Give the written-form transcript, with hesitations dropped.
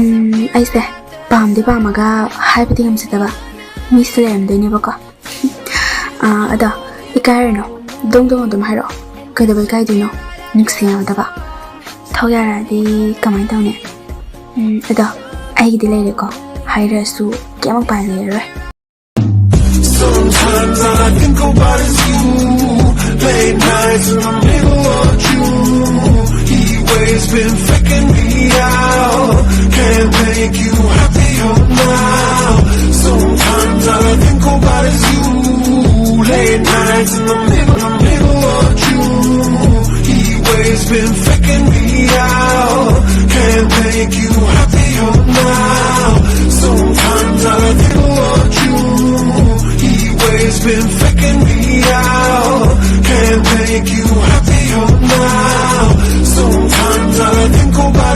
ꯑꯩꯁꯦ ꯄꯥꯝꯗꯤ ꯄꯥꯝꯃꯒ ꯍꯥꯏꯕꯗꯤ ꯉꯝꯖꯗꯕ ꯃꯤꯁꯨ ꯂꯩꯔꯝꯗꯣꯏꯅꯦꯕꯀꯣ ꯑꯗꯣ ꯏꯀꯥꯏꯔꯨꯅꯣ ꯗꯣꯡ ꯗꯣꯡ ꯑꯗꯨꯝ ꯍꯥꯏꯔꯛꯑꯣ ꯀꯩꯗꯧꯕ ꯏꯀꯥꯏꯗꯣꯏꯅꯣ ꯅꯨꯡꯁꯤꯅꯕꯗꯕ ꯊꯧ ꯌꯥꯔꯛꯑꯗꯤ ꯀꯃꯥꯏꯅ ꯇꯧꯅꯤ ꯑꯗꯣ ꯑꯩꯒꯤꯗꯤ ꯂꯩꯔꯦꯀꯣ ꯍꯥꯏꯔꯁꯨ ꯀꯩꯝ ꯎꯄꯥꯏ ꯂꯩꯔꯔꯣꯏ Sometimes all I think about is you. Late nights in the middle of June. Heat waves been faking me out. Can't make you happier now. Sometimes all I think about is you. Late nights in the middle of June. Heat waves been faking me out. Can't make you happier now. Sometimes all I think about you. It's been faking me out. Can't make you happier now. Sometimes all I think about